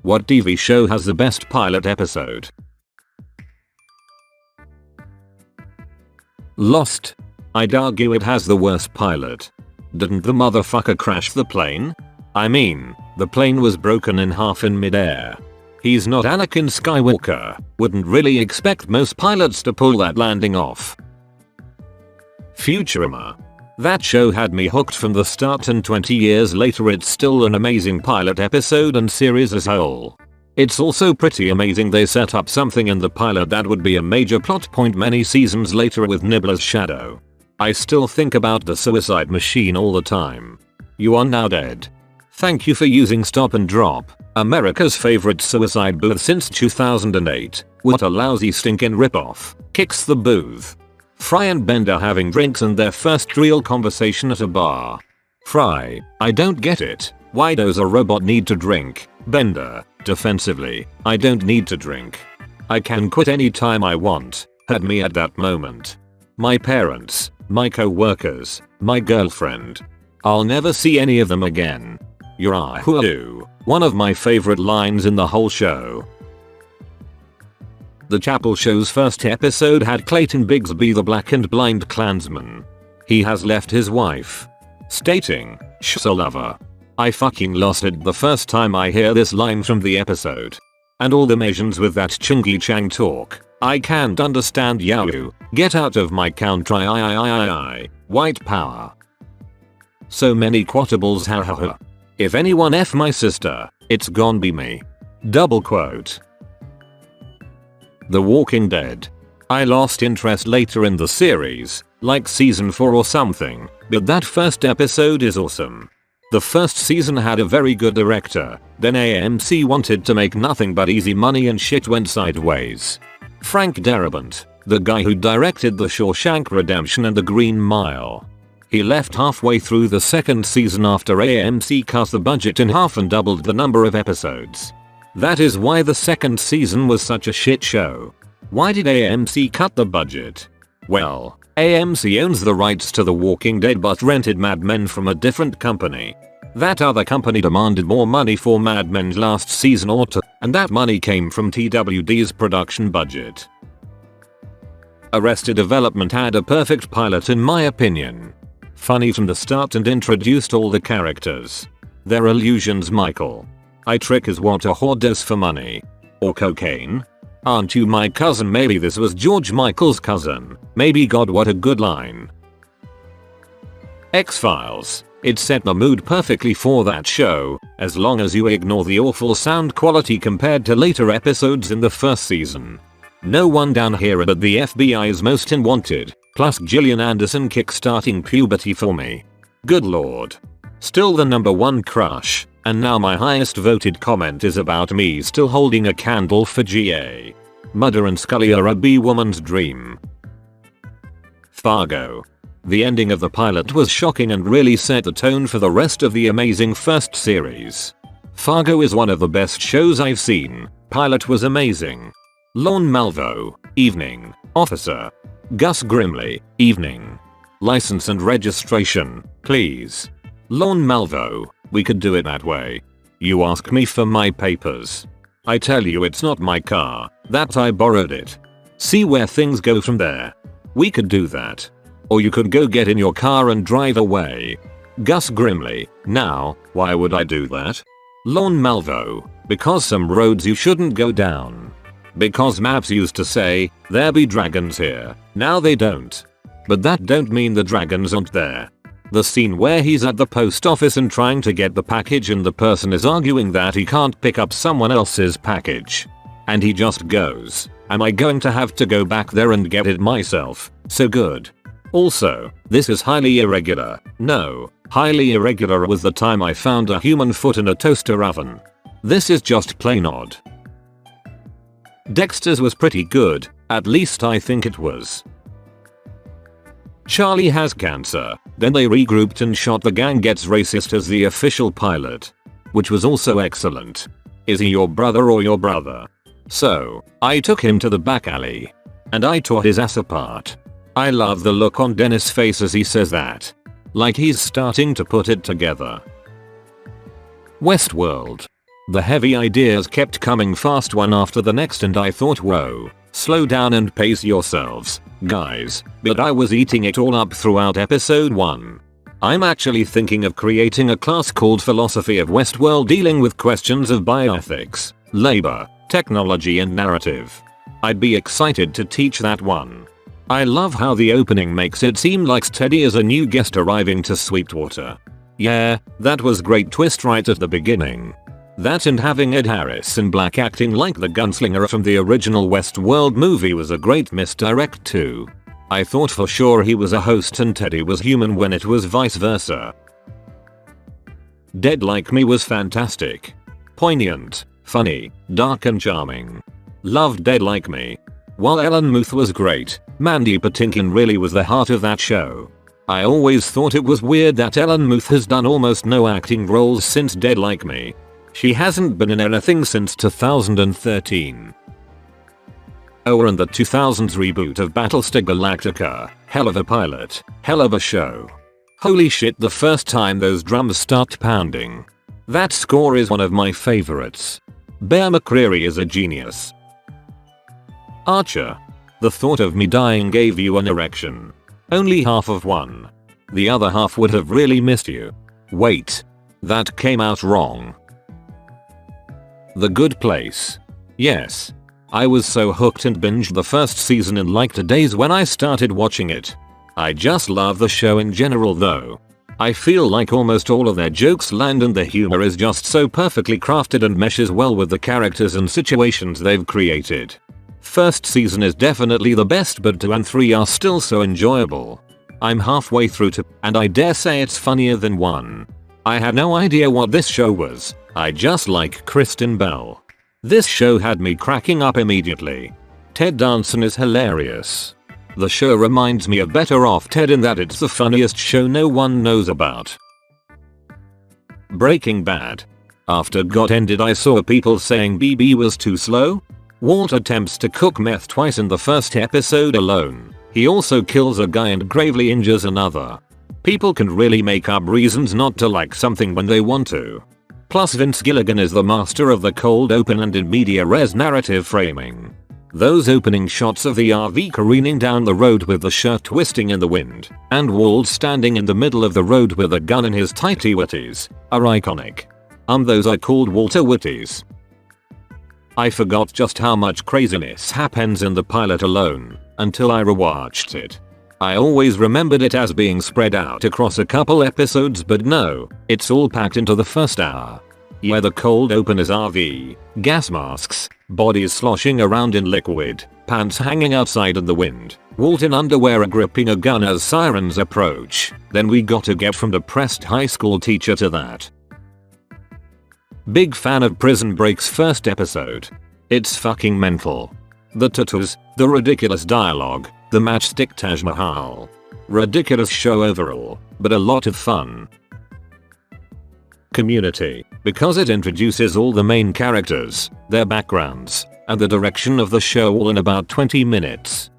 What TV show has the best pilot episode? Lost. I'd argue it has the worst pilot. Didn't the motherfucker crash the plane? I mean, the plane was broken in half in midair. He's not Anakin Skywalker. Wouldn't really expect most pilots to pull that landing off. Futurama. That show had me hooked from the start, and 20 years later it's still an amazing pilot episode and series as a whole. It's also pretty amazing they set up something in the pilot that would be a major plot point many seasons later with Nibbler's shadow. I still think about the suicide machine all the time. You are now dead. Thank you for using Stop and Drop, America's favorite suicide booth since 2008. What a lousy stinking ripoff. Kicks the booth. Fry and Bender having drinks and their first real conversation at a bar. Fry, I don't get it. Why does a robot need to drink? Bender, defensively, I don't need to drink. I can quit any time I want. Had me at that moment. My parents, my co-workers, my girlfriend. I'll never see any of them again. You're a who. One of my favorite lines in the whole show. The Chapel Show's first episode had Clayton Bigsby, the black and blind Klansman. He has left his wife. Stating, "Lover." I fucking lost it the first time I hear this line from the episode. And all the Asians with that Chungi Chang talk. I can't understand Yahoo. Get out of my country. White power. So many quotables, ha ha ha. If anyone F my sister, it's gon' be me. Double quote. The Walking Dead. I lost interest later in the series, like season 4 or something, but that first episode is awesome. The first season had a very good director, then AMC wanted to make nothing but easy money and shit went sideways. Frank Darabont, the guy who directed The Shawshank Redemption and The Green Mile. He left halfway through the second season after AMC cut the budget in half and doubled the number of episodes. That is why the second season was such a shit show. Why did AMC cut the budget? Well, AMC owns the rights to The Walking Dead but rented Mad Men from a different company. That other company demanded more money for Mad Men's last season or two, and that money came from TWD's production budget. Arrested Development had a perfect pilot in my opinion. Funny from the start and introduced all the characters. Their illusions. Michael. I trick is what a whore does for money. Or cocaine? Aren't you my cousin? Maybe this was George Michael's cousin. Maybe. God, what a good line. X-Files. It set the mood perfectly for that show, as long as you ignore the awful sound quality compared to later episodes in the first season. No one down here but the FBI's most wanted, plus Gillian Anderson kickstarting puberty for me. Good lord. Still the #1 crush. And now my highest voted comment is about me still holding a candle for GA. Mulder and Scully are a B-woman's dream. Fargo. The ending of the pilot was shocking and really set the tone for the rest of the amazing first series. Fargo is one of the best shows I've seen. Pilot was amazing. Lorne Malvo, evening. Officer. Gus Grimley, evening. License and registration, please. Lorne Malvo. We could do it that way. You ask me for my papers. I tell you it's not my car, that I borrowed it. See where things go from there. We could do that. Or you could go get in your car and drive away. Gus Grimley. Now, why would I do that? Lorne Malvo. Because some roads you shouldn't go down. Because maps used to say, there be dragons here. Now they don't. But that don't mean the dragons aren't there. The scene where he's at the post office and trying to get the package and the person is arguing that he can't pick up someone else's package. And he just goes, am I going to have to go back there and get it myself? So good. Also, this is highly irregular. No, highly irregular was the time I found a human foot in a toaster oven. This is just plain odd. Dexter's was pretty good, at least I think it was. Charlie has cancer, then they regrouped and shot The Gang Gets Racist as the official pilot. Which was also excellent. Is he your brother or your brother? So, I took him to the back alley. And I tore his ass apart. I love the look on Dennis' face as he says that. Like he's starting to put it together. Westworld. The heavy ideas kept coming fast one after the next and I thought, whoa, slow down and pace yourselves, guys, but I was eating it all up throughout episode 1. I'm actually thinking of creating a class called Philosophy of Westworld dealing with questions of bioethics, labor, technology and narrative. I'd be excited to teach that one. I love how the opening makes it seem like Teddy is a new guest arriving to Sweetwater. Yeah, that was great twist right at the beginning. That and having Ed Harris in black acting like the gunslinger from the original Westworld movie was a great misdirect too. I thought for sure he was a host and Teddy was human when it was vice versa. Dead Like Me was fantastic. Poignant, funny, dark and charming. Loved Dead Like Me. While Ellen Muth was great, Mandy Patinkin really was the heart of that show. I always thought it was weird that Ellen Muth has done almost no acting roles since Dead Like Me. She hasn't been in anything since 2013. Oh, and the 2000s reboot of Battlestar Galactica, hell of a pilot, hell of a show. Holy shit, the first time those drums start pounding. That score is one of my favorites. Bear McCreary is a genius. Archer. The thought of me dying gave you an erection. Only half of one. The other half would have really missed you. Wait. That came out wrong. The Good Place. Yes. I was so hooked and binged the first season in like 2 days when I started watching it. I just love the show in general though. I feel like almost all of their jokes land and the humor is just so perfectly crafted and meshes well with the characters and situations they've created. First season is definitely the best, but 2 and 3 are still so enjoyable. I'm halfway through 2 and I dare say it's funnier than 1. I had no idea what this show was. I just like Kristen Bell. This show had me cracking up immediately. Ted Danson is hilarious. The show reminds me of Better Off Ted in that it's the funniest show no one knows about. Breaking Bad. After GOT ended I saw people saying BB was too slow. Walt attempts to cook meth twice in the first episode alone. He also kills a guy and gravely injures another. People can really make up reasons not to like something when they want to. Plus Vince Gilligan is the master of the cold open and in media res narrative framing. Those opening shots of the RV careening down the road with the shirt twisting in the wind, and Walt standing in the middle of the road with a gun in his tighty whities, are iconic. Those are called Walter Whities. I forgot just how much craziness happens in the pilot alone, until I rewatched it. I always remembered it as being spread out across a couple episodes, but no, it's all packed into the first hour. Yeah, the cold open is RV, gas masks, bodies sloshing around in liquid, pants hanging outside in the wind, Walt in underwear gripping a gun as sirens approach. Then we got to get from depressed high school teacher to that. Big fan of Prison Break's first episode. It's fucking mental. The tattoos, the ridiculous dialogue, the matchstick Taj Mahal. Ridiculous show overall, but a lot of fun. Community, because it introduces all the main characters, their backgrounds, and the direction of the show all in about 20 minutes.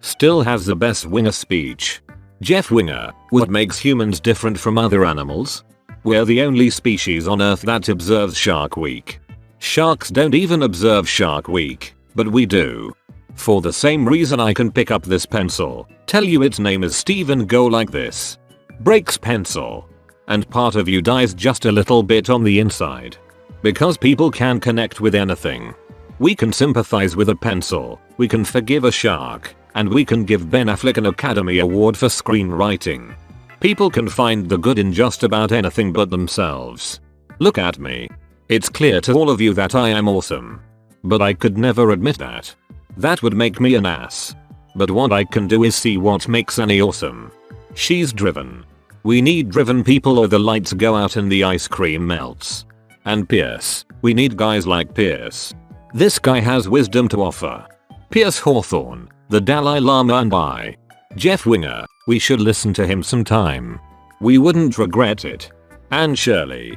Still has the best Winger speech. Jeff Winger, what makes humans different from other animals? We're the only species on Earth that observes Shark Week. Sharks don't even observe Shark Week, but we do. For the same reason I can pick up this pencil, tell you its name is Steve and go like this. Breaks pencil. And part of you dies just a little bit on the inside. Because people can connect with anything. We can sympathize with a pencil, we can forgive a shark, and we can give Ben Affleck an Academy Award for screenwriting. People can find the good in just about anything but themselves. Look at me. It's clear to all of you that I am awesome. But I could never admit that. That would make me an ass. But what I can do is see what makes Annie awesome. She's driven. We need driven people or the lights go out and the ice cream melts. And Pierce. We need guys like Pierce. This guy has wisdom to offer. Pierce Hawthorne, the Dalai Lama and I. Jeff Winger, we should listen to him sometime. We wouldn't regret it. And Shirley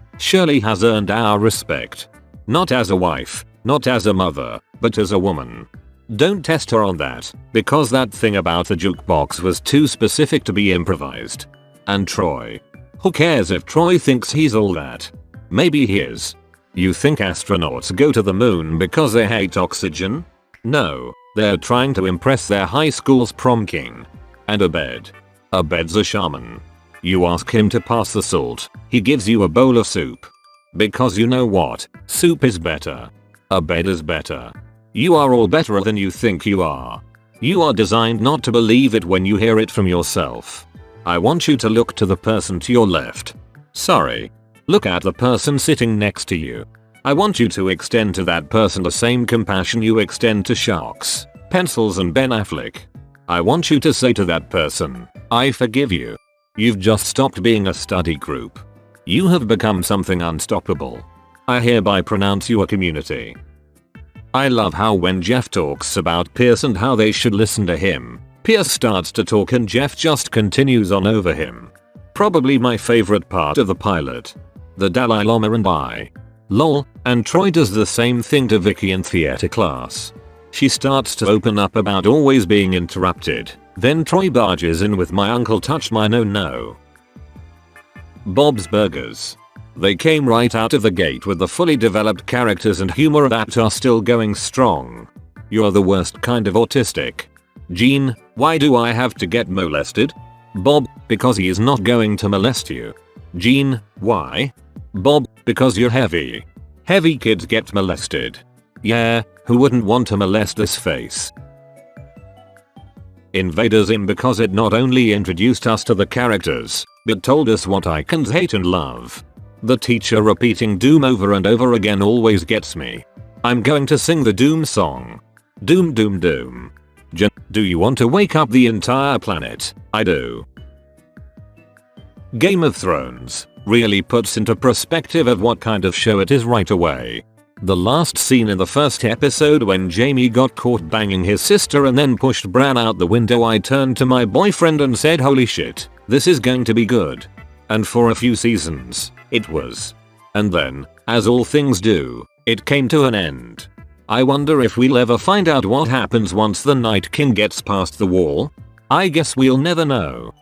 has earned our respect. Not as a wife, not as a mother, but as a woman. Don't test her on that, because that thing about the jukebox was too specific to be improvised. And Troy. Who cares if Troy thinks he's all that? Maybe he is. You think astronauts go to the moon because they hate oxygen? No, they're trying to impress their high school's prom king. And a bed. A bed's a shaman. You ask him to pass the salt, he gives you a bowl of soup. Because you know what? Soup is better. A bed is better. You are all better than you think you are. You are designed not to believe it when you hear it from yourself. I want you to look to the person to your left. Sorry. Look at the person sitting next to you. I want you to extend to that person the same compassion you extend to sharks, pencils and Ben Affleck. I want you to say to that person, I forgive you. You've just stopped being a study group. You have become something unstoppable. I hereby pronounce you a community. I love how when Jeff talks about Pierce and how they should listen to him, Pierce starts to talk and Jeff just continues on over him. Probably my favorite part of the pilot. The Dalai Lama and I. Lol, and Troy does the same thing to Vicky in theater class. She starts to open up about always being interrupted, then Troy barges in with my uncle touched my no. Bob's Burgers. They came right out of the gate with the fully developed characters and humor that are still going strong. You're the worst kind of autistic. Gene, why do I have to get molested? Bob, because he is not going to molest you. Gene, why? Bob, because you're heavy. Heavy kids get molested. Yeah, who wouldn't want to molest this face? Invader Zim because it not only introduced us to the characters, but told us what icons hate and love. The teacher repeating Doom over and over again always gets me. I'm going to sing the Doom song. Doom doom doom. Do you want to wake up the entire planet? I do. Game of Thrones really puts into perspective of what kind of show it is right away. The last scene in the first episode when Jaime got caught banging his sister and then pushed Bran out the window, I turned to my boyfriend and said, holy shit, this is going to be good. And for a few seasons, it was. And then, as all things do, it came to an end. I wonder if we'll ever find out what happens once the Night King gets past the wall? I guess we'll never know.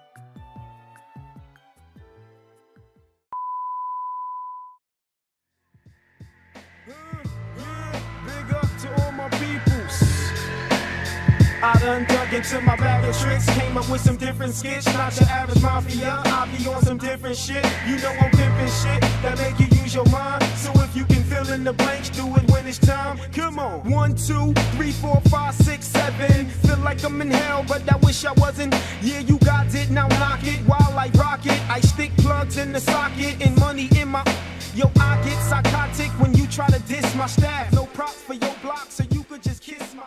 I done dug into my bag of tricks, came up with some different skits, not your average mafia, I be on some different shit. You know I'm pimping shit that make you use your mind. So if you can fill in the blanks, do it when it's time. Come on. 1, 2, 3, 4, 5, 6, 7. Feel like I'm in hell, but I wish I wasn't. Yeah, you got it, now knock it. While I rock it, I stick plugs in the socket and money in my. Yo, I get psychotic when you try to diss my staff. No props for your block, so you could just kiss my.